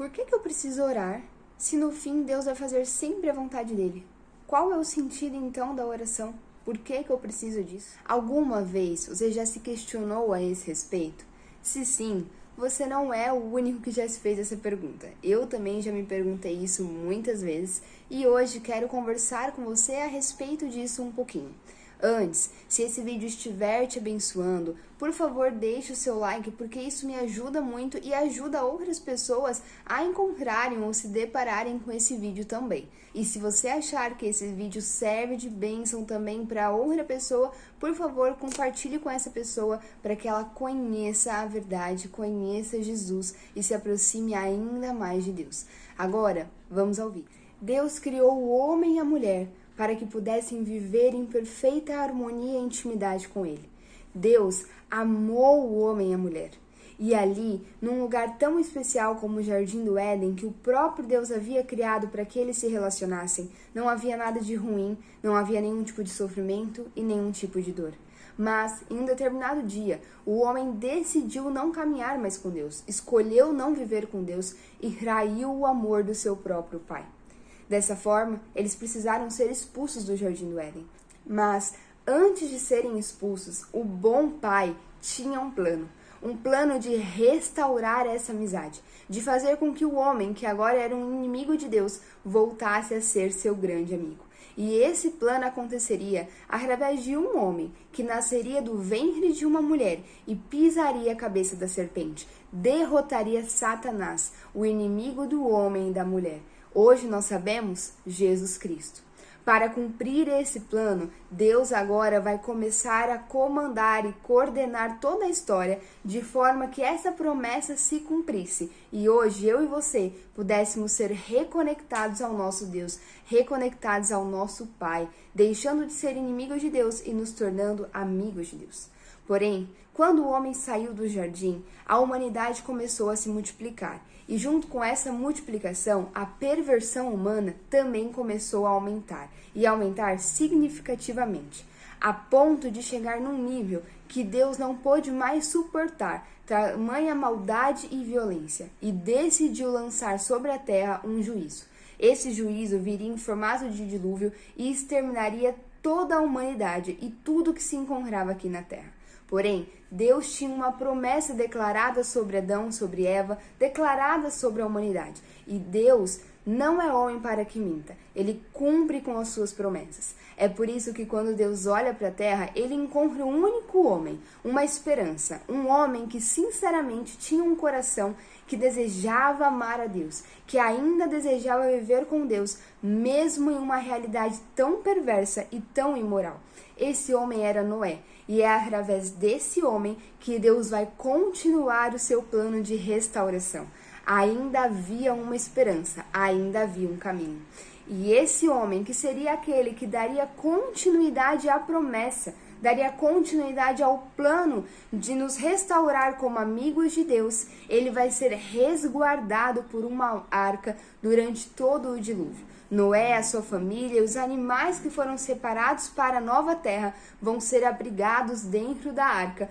Por que eu preciso orar se no fim Deus vai fazer sempre a vontade dele? Qual é o sentido então da oração? Por que eu preciso disso? Alguma vez você já se questionou a esse respeito? Se sim, você não é o único que já se fez essa pergunta. Eu também já me perguntei isso muitas vezes e hoje quero conversar com você a respeito disso um pouquinho. Antes, se esse vídeo estiver te abençoando, por favor deixe o seu like, porque isso me ajuda muito e ajuda outras pessoas a encontrarem ou se depararem com esse vídeo também. E se você achar que esse vídeo serve de bênção também para outra pessoa, por favor compartilhe com essa pessoa para que ela conheça a verdade, conheça Jesus e se aproxime ainda mais de Deus. Agora, vamos ao vídeo. Deus criou o homem e a mulher para que pudessem viver em perfeita harmonia e intimidade com Ele. Deus amou o homem e a mulher. E ali, num lugar tão especial como o Jardim do Éden, que o próprio Deus havia criado para que eles se relacionassem, não havia nada de ruim, não havia nenhum tipo de sofrimento e nenhum tipo de dor. Mas, em um determinado dia, o homem decidiu não caminhar mais com Deus, escolheu não viver com Deus e traiu o amor do seu próprio pai. Dessa forma, eles precisaram ser expulsos do Jardim do Éden. Mas, antes de serem expulsos, o bom pai tinha um plano de restaurar essa amizade, de fazer com que o homem, que agora era um inimigo de Deus, voltasse a ser seu grande amigo. E esse plano aconteceria através de um homem que nasceria do ventre de uma mulher e pisaria a cabeça da serpente, derrotaria Satanás, o inimigo do homem e da mulher. Hoje nós sabemos Jesus Cristo. Para cumprir esse plano, Deus agora vai começar a comandar e coordenar toda a história de forma que essa promessa se cumprisse. E hoje eu e você pudéssemos ser reconectados ao nosso Deus, reconectados ao nosso Pai, deixando de ser inimigos de Deus e nos tornando amigos de Deus. Porém, quando o homem saiu do jardim, a humanidade começou a se multiplicar. E junto com essa multiplicação, a perversão humana também começou a aumentar, e aumentar significativamente, a ponto de chegar num nível que Deus não pôde mais suportar tamanha maldade e violência, e decidiu lançar sobre a terra um juízo. Esse juízo viria em formato de dilúvio e exterminaria toda a humanidade e tudo que se encontrava aqui na terra. Porém, Deus tinha uma promessa declarada sobre Adão, sobre Eva, declarada sobre a humanidade. E Deus não é homem para que minta. Ele cumpre com as suas promessas. É por isso que quando Deus olha para a terra, ele encontra um único homem, uma esperança. Um homem que sinceramente tinha um coração que desejava amar a Deus, que ainda desejava viver com Deus, mesmo em uma realidade tão perversa e tão imoral. Esse homem era Noé. E é através desse homem que Deus vai continuar o seu plano de restauração. Ainda havia uma esperança, ainda havia um caminho. E esse homem, que seria aquele que daria continuidade à promessa, daria continuidade ao plano de nos restaurar como amigos de Deus, ele vai ser resguardado por uma arca durante todo o dilúvio. Noé, a sua família e os animais que foram separados para a nova terra vão ser abrigados dentro da arca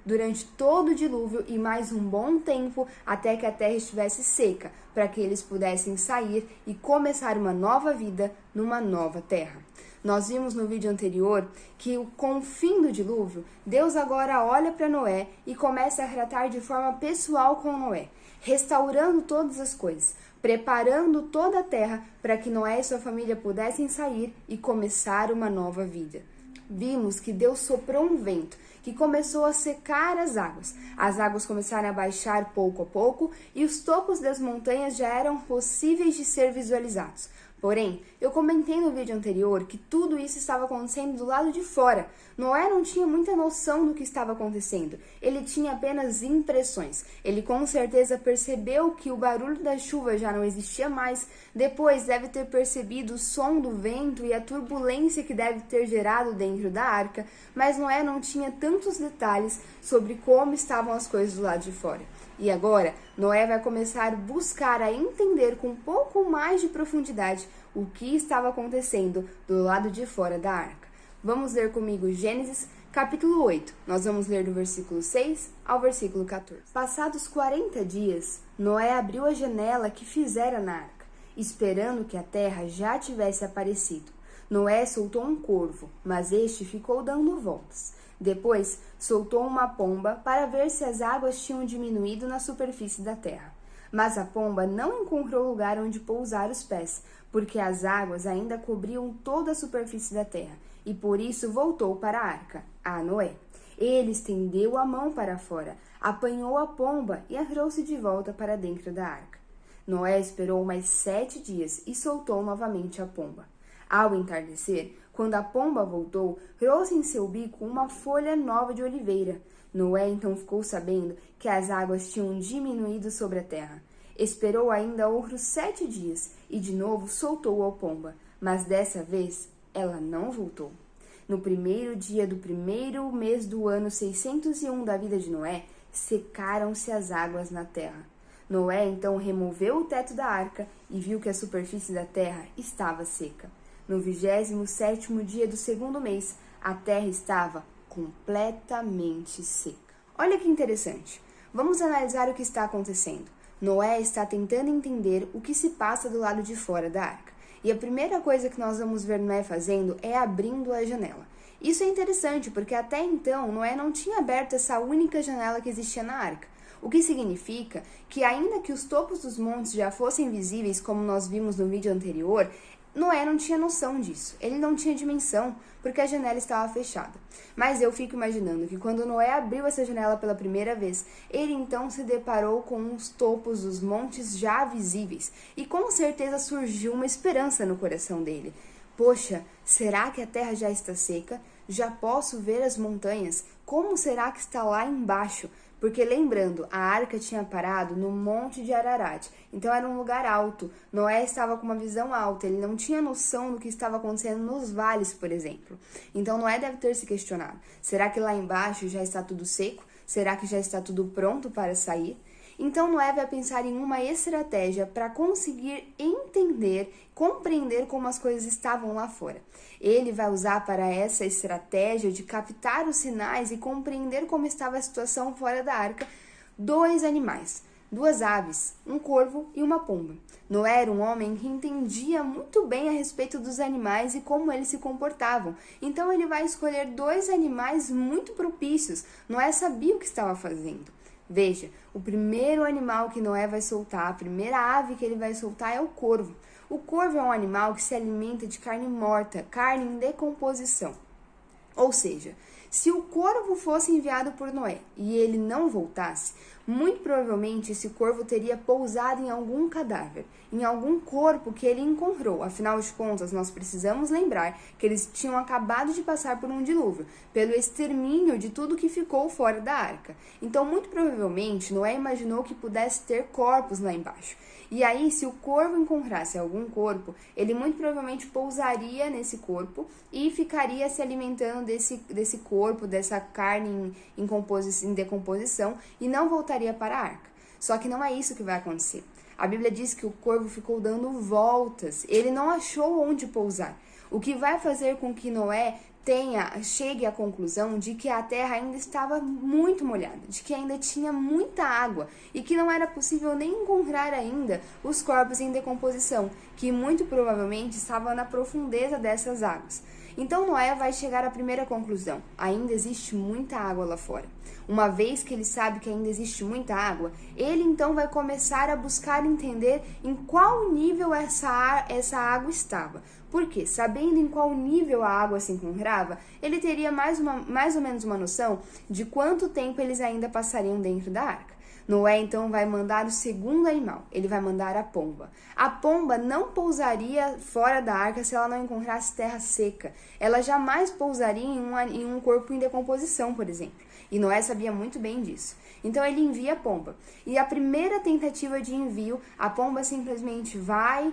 durante todo o dilúvio e mais um bom tempo até que a terra estivesse seca, para que eles pudessem sair e começar uma nova vida numa nova terra. Nós vimos no vídeo anterior que com o fim do dilúvio, Deus agora olha para Noé e começa a tratar de forma pessoal com Noé, restaurando todas as coisas, preparando toda a terra para que Noé e sua família pudessem sair e começar uma nova vida. Vimos que Deus soprou um vento que começou a secar as águas. As águas começaram a baixar pouco a pouco e os topos das montanhas já eram possíveis de ser visualizados. Porém, eu comentei no vídeo anterior que tudo isso estava acontecendo do lado de fora. Noé não tinha muita noção do que estava acontecendo. Ele tinha apenas impressões. Ele com certeza percebeu que o barulho da chuva já não existia mais. Depois deve ter percebido o som do vento e a turbulência que deve ter gerado dentro da arca. Mas Noé não tinha tantos detalhes sobre como estavam as coisas do lado de fora. E agora, Noé vai começar a buscar a entender com um pouco mais de profundidade o que estava acontecendo do lado de fora da arca. Vamos ler comigo Gênesis, Capítulo 8. Nós vamos ler do versículo 6 ao versículo 14. Passados 40 dias, Noé abriu a janela que fizera na arca, esperando que a terra já tivesse aparecido. Noé soltou um corvo, mas este ficou dando voltas. Depois, soltou uma pomba para ver se as águas tinham diminuído na superfície da terra. Mas a pomba não encontrou lugar onde pousar os pés, porque as águas ainda cobriam toda a superfície da terra, e por isso voltou para a arca, a Noé. Ele estendeu a mão para fora, apanhou a pomba e a trouxe de volta para dentro da arca. Noé esperou mais 7 dias e soltou novamente a pomba. Ao entardecer, quando a pomba voltou, trouxe em seu bico uma folha nova de oliveira. Noé então ficou sabendo que as águas tinham diminuído sobre a terra. Esperou ainda outros 7 dias e de novo soltou a pomba, mas dessa vez ela não voltou. No primeiro dia do primeiro mês do ano 601 da vida de Noé, secaram-se as águas na terra. Noé então removeu o teto da arca e viu que a superfície da terra estava seca. No 27º dia do segundo mês, a terra estava completamente seca. Olha que interessante. Vamos analisar o que está acontecendo. Noé está tentando entender o que se passa do lado de fora da arca. E a primeira coisa que nós vamos ver Noé fazendo é abrindo a janela. Isso é interessante porque até então Noé não tinha aberto essa única janela que existia na arca. O que significa que ainda que os topos dos montes já fossem visíveis, como nós vimos no vídeo anterior, Noé não tinha noção disso, ele não tinha dimensão, porque a janela estava fechada. Mas eu fico imaginando que quando Noé abriu essa janela pela primeira vez, ele então se deparou com os topos dos montes já visíveis, e com certeza surgiu uma esperança no coração dele. Poxa, será que a terra já está seca? Já posso ver as montanhas? Como será que está lá embaixo? Porque lembrando, a arca tinha parado no Monte de Ararat, então era um lugar alto. Noé estava com uma visão alta, ele não tinha noção do que estava acontecendo nos vales, por exemplo. Então Noé deve ter se questionado, será que lá embaixo já está tudo seco? Será que já está tudo pronto para sair? Então Noé vai pensar em uma estratégia para conseguir entender, compreender como as coisas estavam lá fora. Ele vai usar para essa estratégia de captar os sinais e compreender como estava a situação fora da arca, 2 animais, 2 aves, um corvo e uma pomba. Noé era um homem que entendia muito bem a respeito dos animais e como eles se comportavam. Então ele vai escolher 2 animais muito propícios. Noé sabia o que estava fazendo. Veja, o primeiro animal que Noé vai soltar, a primeira ave que ele vai soltar é o corvo. O corvo é um animal que se alimenta de carne morta, carne em decomposição. Ou seja, se o corvo fosse enviado por Noé e ele não voltasse, muito provavelmente esse corvo teria pousado em algum cadáver, em algum corpo que ele encontrou. Afinal de contas, nós precisamos lembrar que eles tinham acabado de passar por um dilúvio, pelo extermínio de tudo que ficou fora da arca. Então, muito provavelmente, Noé imaginou que pudesse ter corpos lá embaixo. E aí, se o corvo encontrasse algum corpo, ele muito provavelmente pousaria nesse corpo e ficaria se alimentando desse corpo, dessa carne em decomposição, e não voltaria para a arca. Só que não é isso que vai acontecer. A Bíblia diz que o corvo ficou dando voltas, ele não achou onde pousar. O que vai fazer com que Noé chegue à conclusão de que a terra ainda estava muito molhada, de que ainda tinha muita água e que não era possível nem encontrar ainda os corpos em decomposição, que muito provavelmente estavam na profundeza dessas águas. Então Noé vai chegar à primeira conclusão: ainda existe muita água lá fora. Uma vez que ele sabe que ainda existe muita água, ele então vai começar a buscar entender em qual nível essa água estava. Porque, sabendo em qual nível a água se encontrava, ele teria mais ou menos uma noção de quanto tempo eles ainda passariam dentro da arca. Noé então vai mandar o segundo animal, ele vai mandar a pomba. A pomba não pousaria fora da arca se ela não encontrasse terra seca. Ela jamais pousaria em um corpo em decomposição, por exemplo. E Noé sabia muito bem disso. Então ele envia a pomba. E a primeira tentativa de envio, a pomba simplesmente vai,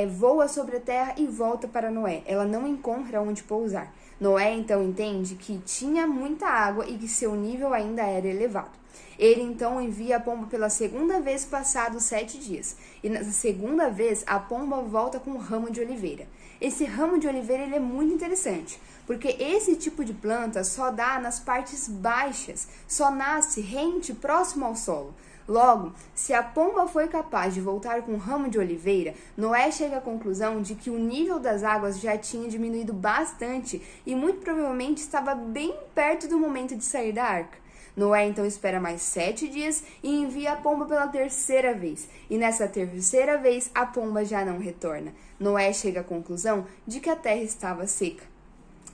voa sobre a terra e volta para Noé. Ela não encontra onde pousar. Noé então entende que tinha muita água e que seu nível ainda era elevado. Ele então envia a pomba pela segunda vez passados 7 dias. E na segunda vez a pomba volta com um ramo de oliveira. Esse ramo de oliveira ele é muito interessante, porque esse tipo de planta só dá nas partes baixas, só nasce rente próximo ao solo. Logo, se a pomba foi capaz de voltar com um ramo de oliveira, Noé chega à conclusão de que o nível das águas já tinha diminuído bastante e muito provavelmente estava bem perto do momento de sair da arca. Noé então espera mais 7 dias e envia a pomba pela terceira vez. E nessa terceira vez, a pomba já não retorna. Noé chega à conclusão de que a terra estava seca.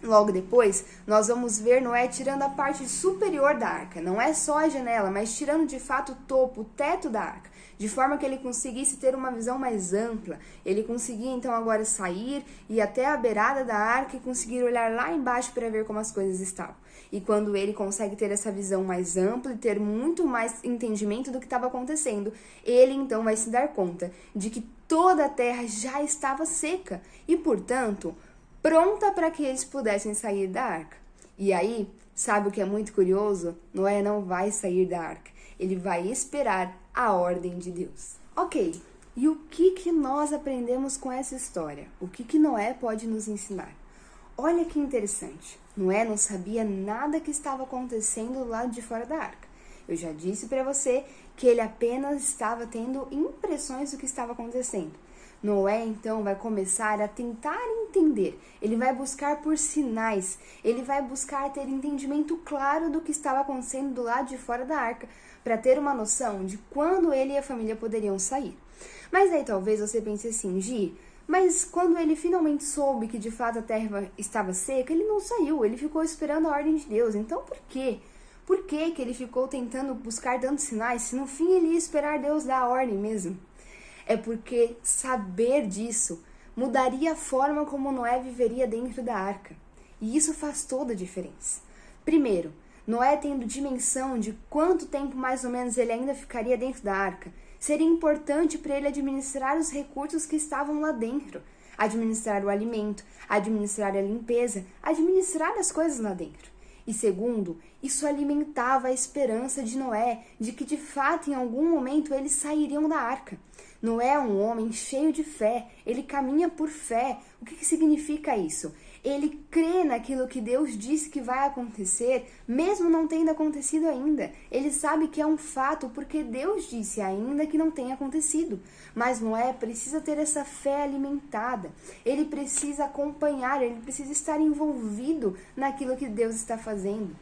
Logo depois, nós vamos ver Noé tirando a parte superior da arca. Não é só a janela, mas tirando de fato o topo, o teto da arca, de forma que ele conseguisse ter uma visão mais ampla. Ele conseguia então agora sair e ir até a beirada da arca e conseguir olhar lá embaixo para ver como as coisas estavam. E quando ele consegue ter essa visão mais ampla e ter muito mais entendimento do que estava acontecendo, ele então vai se dar conta de que toda a terra já estava seca e, portanto, pronta para que eles pudessem sair da arca. E aí, sabe o que é muito curioso? Noé não vai sair da arca. Ele vai esperar a ordem de Deus. Ok, e o que nós aprendemos com essa história? O que Noé pode nos ensinar? Olha que interessante. Noé não sabia nada que estava acontecendo do lado de fora da arca. Eu já disse para você que ele apenas estava tendo impressões do que estava acontecendo. Noé, então, vai começar a tentar entender. Ele vai buscar por sinais. Ele vai buscar ter entendimento claro do que estava acontecendo do lado de fora da arca, para ter uma noção de quando ele e a família poderiam sair. Mas aí talvez você pense assim, Gi, mas quando ele finalmente soube que de fato a terra estava seca, ele não saiu, ele ficou esperando a ordem de Deus. Então por quê? Por que ele ficou tentando buscar tantos sinais, se no fim ele ia esperar Deus dar a ordem mesmo? É porque saber disso mudaria a forma como Noé viveria dentro da arca. E isso faz toda a diferença. Primeiro, Noé tendo dimensão de quanto tempo mais ou menos ele ainda ficaria dentro da arca, seria importante para ele administrar os recursos que estavam lá dentro. Administrar o alimento, administrar a limpeza, administrar as coisas lá dentro. E segundo, isso alimentava a esperança de Noé de que de fato em algum momento eles sairiam da arca. Noé é um homem cheio de fé, ele caminha por fé. O que significa isso? Ele crê naquilo que Deus disse que vai acontecer, mesmo não tendo acontecido ainda. Ele sabe que é um fato porque Deus disse ainda que não tenha acontecido. Mas Noé precisa ter essa fé alimentada. Ele precisa acompanhar, ele precisa estar envolvido naquilo que Deus está fazendo.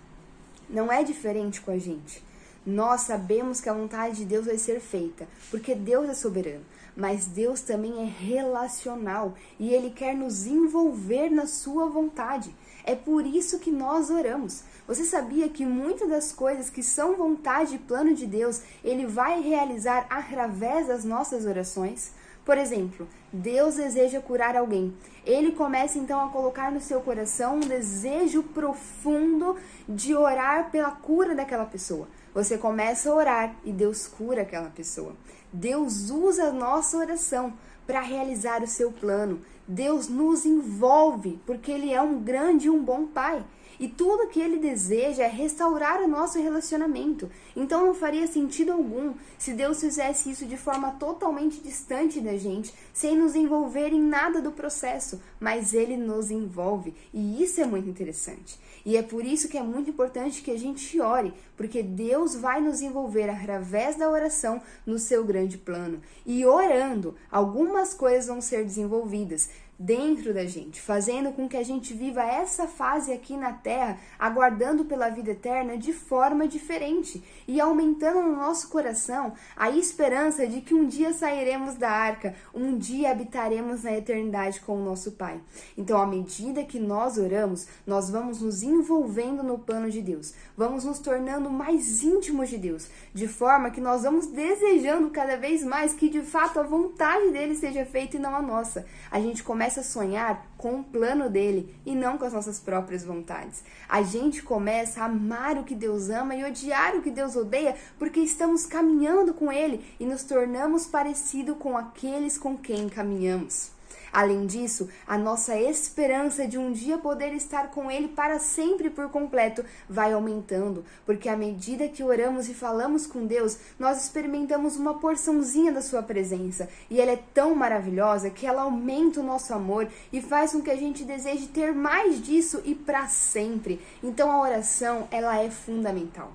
Não é diferente com a gente. Nós sabemos que a vontade de Deus vai ser feita, porque Deus é soberano, mas Deus também é relacional e Ele quer nos envolver na sua vontade. É por isso que nós oramos. Você sabia que muitas das coisas que são vontade e plano de Deus, Ele vai realizar através das nossas orações? Por exemplo, Deus deseja curar alguém. Ele começa então a colocar no seu coração um desejo profundo de orar pela cura daquela pessoa. Você começa a orar e Deus cura aquela pessoa. Deus usa a nossa oração para realizar o seu plano. Deus nos envolve porque Ele é um grande e um bom Pai. E tudo que Ele deseja é restaurar o nosso relacionamento. Então não faria sentido algum se Deus fizesse isso de forma totalmente distante da gente, sem nos envolver em nada do processo. Mas Ele nos envolve. E isso é muito interessante. E é por isso que é muito importante que a gente ore, porque Deus vai nos envolver através da oração no seu grande plano. E orando, algumas coisas vão ser desenvolvidas dentro da gente, fazendo com que a gente viva essa fase aqui na Terra, aguardando pela vida eterna de forma diferente e aumentando no nosso coração a esperança de que um dia sairemos da arca, um dia habitaremos na eternidade com o nosso Pai. Então, à medida que nós oramos, nós vamos nos envolvendo no plano de Deus, vamos nos tornando mais íntimos de Deus, de forma que nós vamos desejando cada vez mais que de fato a vontade dele seja feita e não a nossa. A gente começa começa a sonhar com o plano dele e não com as nossas próprias vontades. A gente começa a amar o que Deus ama e odiar o que Deus odeia porque estamos caminhando com ele e nos tornamos parecidos com aqueles com quem caminhamos. Além disso, a nossa esperança de um dia poder estar com Ele para sempre por completo vai aumentando, porque à medida que oramos e falamos com Deus, nós experimentamos uma porçãozinha da Sua presença, e ela é tão maravilhosa que ela aumenta o nosso amor e faz com que a gente deseje ter mais disso e para sempre. Então a oração, ela é fundamental.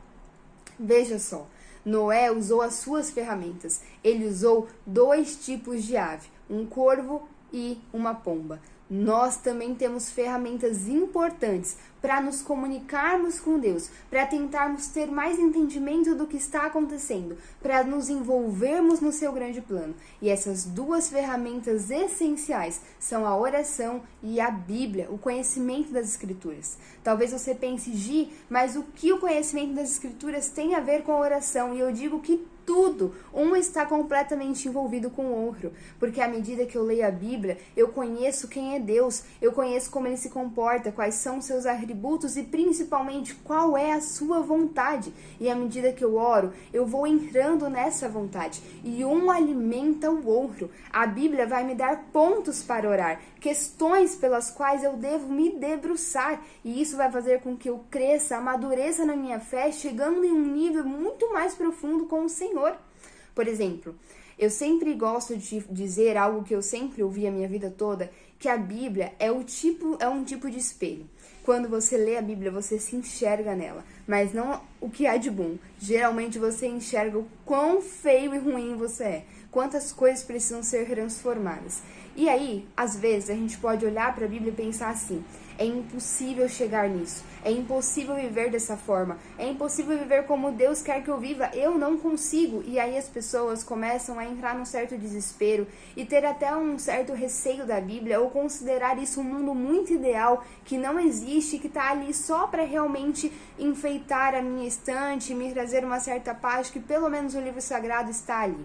Veja só, Noé usou as suas ferramentas. Ele usou 2 tipos de ave, um corvo e uma pomba. Nós também temos ferramentas importantes para nos comunicarmos com Deus, para tentarmos ter mais entendimento do que está acontecendo, para nos envolvermos no seu grande plano. E essas 2 ferramentas essenciais são a oração e a Bíblia, o conhecimento das Escrituras. Talvez você pense, Gi, mas o que o conhecimento das Escrituras tem a ver com a oração? E eu digo que tudo, um está completamente envolvido com o outro, porque à medida que eu leio a Bíblia, eu conheço quem é Deus, eu conheço como Ele se comporta, quais são os seus atributos e principalmente qual é a sua vontade. E à medida que eu oro, eu vou entrando nessa vontade e um alimenta o outro. A Bíblia vai me dar pontos para orar, questões pelas quais eu devo me debruçar, e isso vai fazer com que eu cresça, amadureça na minha fé, chegando em um nível muito mais profundo com o Senhor. Por exemplo, eu sempre gosto de dizer algo que eu sempre ouvi a minha vida toda, que a Bíblia é um tipo de espelho. Quando você lê a Bíblia, você se enxerga nela, mas não o que há de bom. Geralmente você enxerga o quão feio e ruim você é, quantas coisas precisam ser transformadas. E aí, às vezes, a gente pode olhar para a Bíblia e pensar assim: é impossível chegar nisso, é impossível viver dessa forma, é impossível viver como Deus quer que eu viva, eu não consigo. E aí as pessoas começam a entrar num certo desespero e ter até um certo receio da Bíblia, ou considerar isso um mundo muito ideal, que não existe, que está ali só para realmente enfeitar a minha estante, me trazer uma certa paz, que pelo menos o livro sagrado está ali.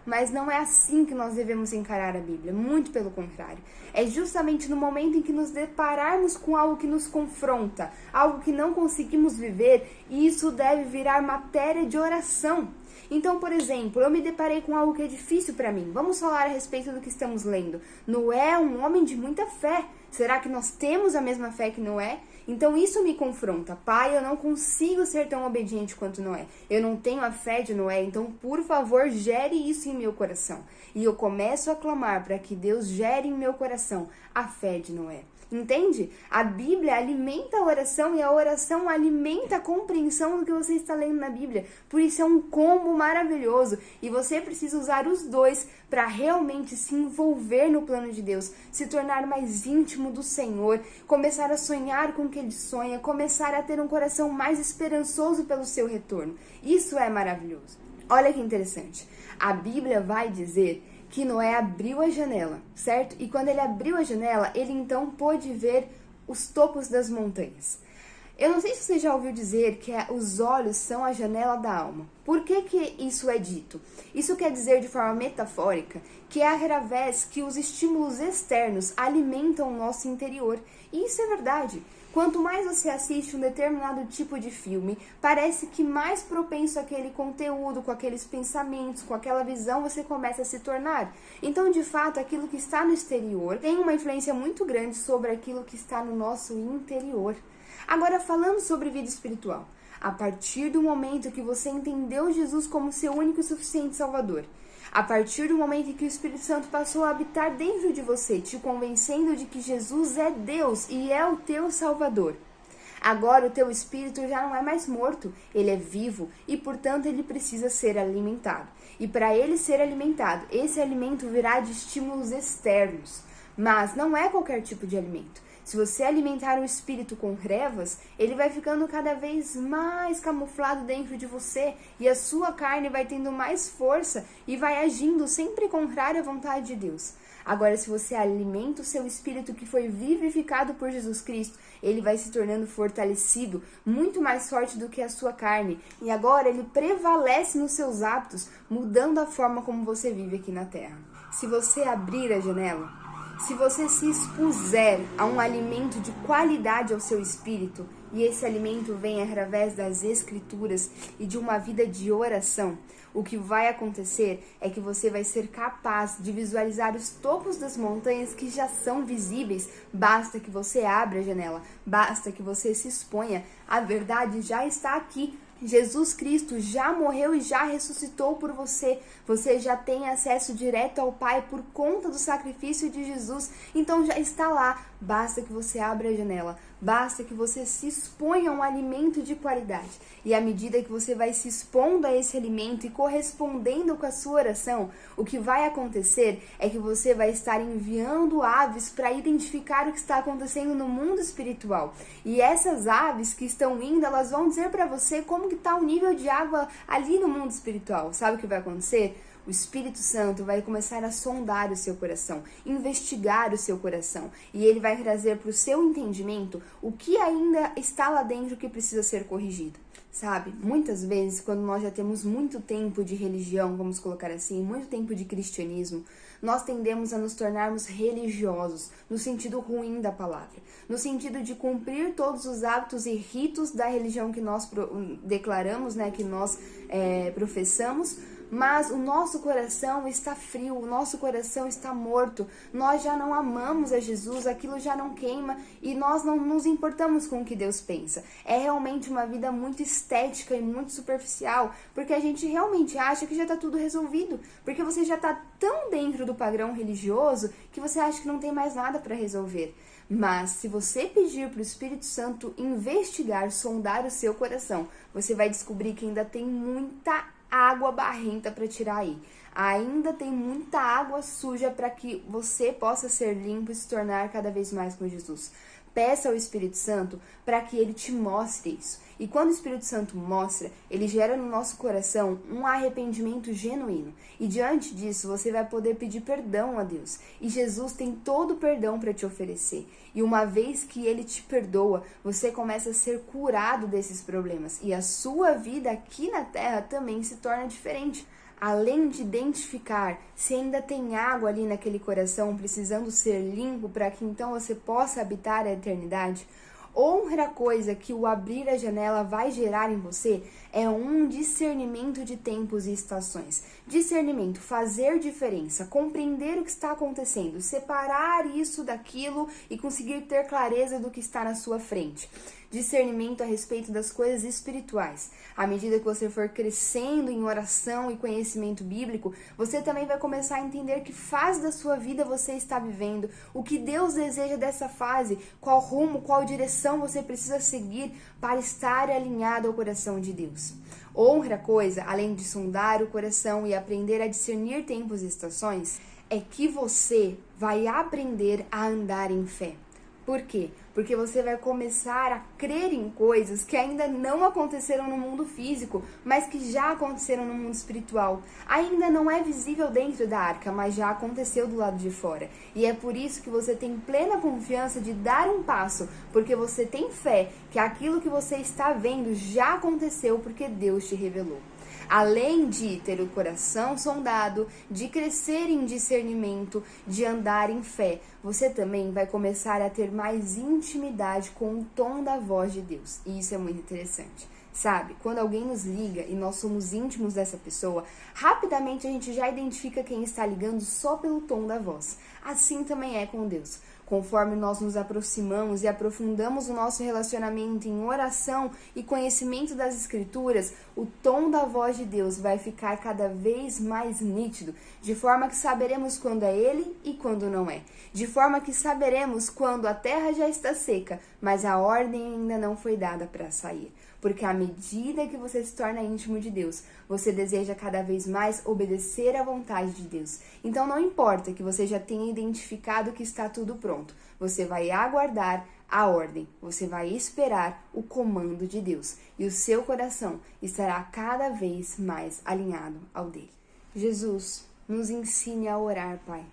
Mas não é assim que nós devemos encarar a Bíblia, muito pelo contrário. É justamente no momento em que nos depararmos com algo que nos confronta, algo que não conseguimos viver, e isso deve virar matéria de oração. Então, por exemplo, eu me deparei com algo que é difícil para mim. Vamos falar a respeito do que estamos lendo. Noé é um homem de muita fé. Será que nós temos a mesma fé que Noé? Então isso me confronta. Pai, eu não consigo ser tão obediente quanto Noé. Eu não tenho a fé de Noé, então por favor gere isso em meu coração. E eu começo a clamar para que Deus gere em meu coração a fé de Noé. Entende? A Bíblia alimenta a oração e a oração alimenta a compreensão do que você está lendo na Bíblia. Por isso é um combo maravilhoso e você precisa usar os 2 para realmente se envolver no plano de Deus, se tornar mais íntimo do Senhor, começar a sonhar com o que Ele sonha, começar a ter um coração mais esperançoso pelo seu retorno. Isso é maravilhoso. Olha que interessante. A Bíblia vai dizer que Noé abriu a janela, certo? E quando ele abriu a janela, ele então pôde ver os topos das montanhas. Eu não sei se você já ouviu dizer que os olhos são a janela da alma. Por que isso é dito? Isso quer dizer de forma metafórica que é através que os estímulos externos alimentam o nosso interior. E isso é verdade. Quanto mais você assiste um determinado tipo de filme, parece que mais propenso àquele conteúdo, com aqueles pensamentos, com aquela visão, você começa a se tornar. Então, de fato, aquilo que está no exterior tem uma influência muito grande sobre aquilo que está no nosso interior. Agora, falando sobre vida espiritual, a partir do momento que você entendeu Jesus como seu único e suficiente Salvador, a partir do momento em que o Espírito Santo passou a habitar dentro de você, te convencendo de que Jesus é Deus e é o teu Salvador, agora o teu espírito já não é mais morto, ele é vivo e, portanto, ele precisa ser alimentado. E para ele ser alimentado, esse alimento virá de estímulos externos, mas não é qualquer tipo de alimento. Se você alimentar o espírito com trevas, ele vai ficando cada vez mais camuflado dentro de você e a sua carne vai tendo mais força e vai agindo sempre contrário à vontade de Deus. Agora, se você alimenta o seu espírito que foi vivificado por Jesus Cristo, ele vai se tornando fortalecido, muito mais forte do que a sua carne. E agora ele prevalece nos seus hábitos, mudando a forma como você vive aqui na terra. Se você abrir a janela, Se você se expuser a um alimento de qualidade ao seu espírito, e esse alimento vem através das escrituras e de uma vida de oração, o que vai acontecer é que você vai ser capaz de visualizar os topos das montanhas que já são visíveis. Basta que você abra a janela, basta que você se exponha. A verdade já está aqui. Jesus Cristo já morreu e já ressuscitou por você. Você já tem acesso direto ao Pai por conta do sacrifício de Jesus. Então já está lá. Basta que você abra a janela. Basta que você se exponha a um alimento de qualidade. E à medida que você vai se expondo a esse alimento e correspondendo com a sua oração, o que vai acontecer é que você vai estar enviando aves para identificar o que está acontecendo no mundo espiritual. E essas aves que estão indo, elas vão dizer para você como que está o nível de água ali no mundo espiritual. Sabe o que vai acontecer? O Espírito Santo vai começar a sondar o seu coração, investigar o seu coração. E ele vai trazer para o seu entendimento o que ainda está lá dentro que precisa ser corrigido. Sabe, muitas vezes, quando nós já temos muito tempo de religião, vamos colocar assim, muito tempo de cristianismo, nós tendemos a nos tornarmos religiosos, no sentido ruim da palavra, no sentido de cumprir todos os hábitos e ritos da religião que nós declaramos, né, que nós professamos, mas o nosso coração está frio, o nosso coração está morto, nós já não amamos a Jesus, aquilo já não queima e nós não nos importamos com o que Deus pensa. É realmente uma vida muito estética e muito superficial, porque a gente realmente acha que já está tudo resolvido, porque você já está tão dentro do padrão religioso que você acha que não tem mais nada para resolver. Mas se você pedir para o Espírito Santo investigar, sondar o seu coração, você vai descobrir que ainda tem muita água barrenta para tirar aí. Ainda tem muita água suja para que você possa ser limpo e se tornar cada vez mais com Jesus. Peça ao Espírito Santo para que ele te mostre isso. E quando o Espírito Santo mostra, ele gera no nosso coração um arrependimento genuíno. E diante disso, você vai poder pedir perdão a Deus. E Jesus tem todo o perdão para te oferecer. E uma vez que ele te perdoa, você começa a ser curado desses problemas. E a sua vida aqui na Terra também se torna diferente. Além de identificar se ainda tem água ali naquele coração precisando ser limpo para que então você possa habitar a eternidade, outra coisa que o abrir a janela vai gerar em você é um discernimento de tempos e estações. Discernimento, fazer diferença, compreender o que está acontecendo, separar isso daquilo e conseguir ter clareza do que está na sua frente. Discernimento a respeito das coisas espirituais. À medida que você for crescendo em oração e conhecimento bíblico, você também vai começar a entender que fase da sua vida você está vivendo, o que Deus deseja dessa fase, qual rumo, qual direção você precisa seguir para estar alinhado ao coração de Deus. Outra coisa, além de sondar o coração e aprender a discernir tempos e estações, é que você vai aprender a andar em fé. Por quê? Porque você vai começar a crer em coisas que ainda não aconteceram no mundo físico, mas que já aconteceram no mundo espiritual. Ainda não é visível dentro da arca, mas já aconteceu do lado de fora. E é por isso que você tem plena confiança de dar um passo, porque você tem fé que aquilo que você está vendo já aconteceu porque Deus te revelou. Além de ter o coração sondado, de crescer em discernimento, de andar em fé, você também vai começar a ter mais intimidade com o tom da voz de Deus. E isso é muito interessante. Sabe, quando alguém nos liga e nós somos íntimos dessa pessoa, rapidamente a gente já identifica quem está ligando só pelo tom da voz. Assim também é com Deus. Conforme nós nos aproximamos e aprofundamos o nosso relacionamento em oração e conhecimento das Escrituras, o tom da voz de Deus vai ficar cada vez mais nítido, de forma que saberemos quando é Ele e quando não é. De forma que saberemos quando a terra já está seca, mas a ordem ainda não foi dada para sair. Porque à medida que você se torna íntimo de Deus, você deseja cada vez mais obedecer à vontade de Deus. Então não importa que você já tenha identificado que está tudo pronto, você vai aguardar a ordem, você vai esperar o comando de Deus e o seu coração estará cada vez mais alinhado ao dele. Jesus, nos ensine a orar, Pai.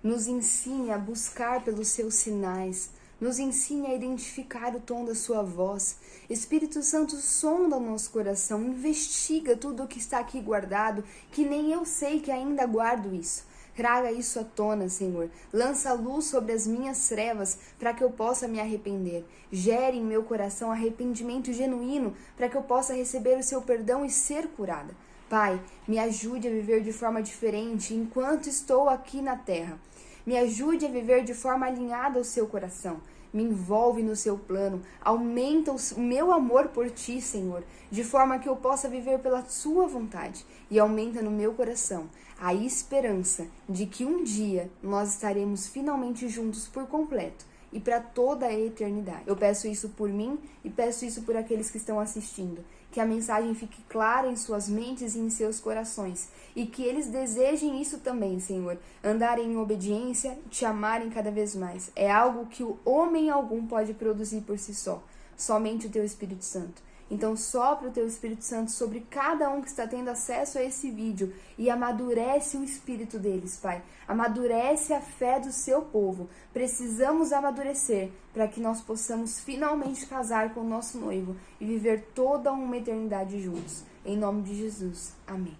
Nos ensine a buscar pelos seus sinais. Nos ensine a identificar o tom da sua voz. Espírito Santo, sonda o nosso coração, investiga tudo o que está aqui guardado, que nem eu sei que ainda guardo isso. Traga isso à tona, Senhor. Lança luz sobre as minhas trevas para que eu possa me arrepender. Gere em meu coração arrependimento genuíno para que eu possa receber o seu perdão e ser curada. Pai, me ajude a viver de forma diferente enquanto estou aqui na terra. Me ajude a viver de forma alinhada ao seu coração. Me envolve no seu plano, aumenta o meu amor por ti, Senhor, de forma que eu possa viver pela sua vontade, e aumenta no meu coração a esperança de que um dia nós estaremos finalmente juntos por completo e para toda a eternidade. Eu peço isso por mim e peço isso por aqueles que estão assistindo. Que a mensagem fique clara em suas mentes e em seus corações. E que eles desejem isso também, Senhor. Andarem em obediência, te amarem cada vez mais. É algo que o homem algum pode produzir por si só. Somente o teu Espírito Santo. Então sopra o teu Espírito Santo sobre cada um que está tendo acesso a esse vídeo e amadurece o espírito deles, Pai. Amadurece a fé do seu povo. Precisamos amadurecer para que nós possamos finalmente casar com o nosso noivo e viver toda uma eternidade juntos. Em nome de Jesus. Amém.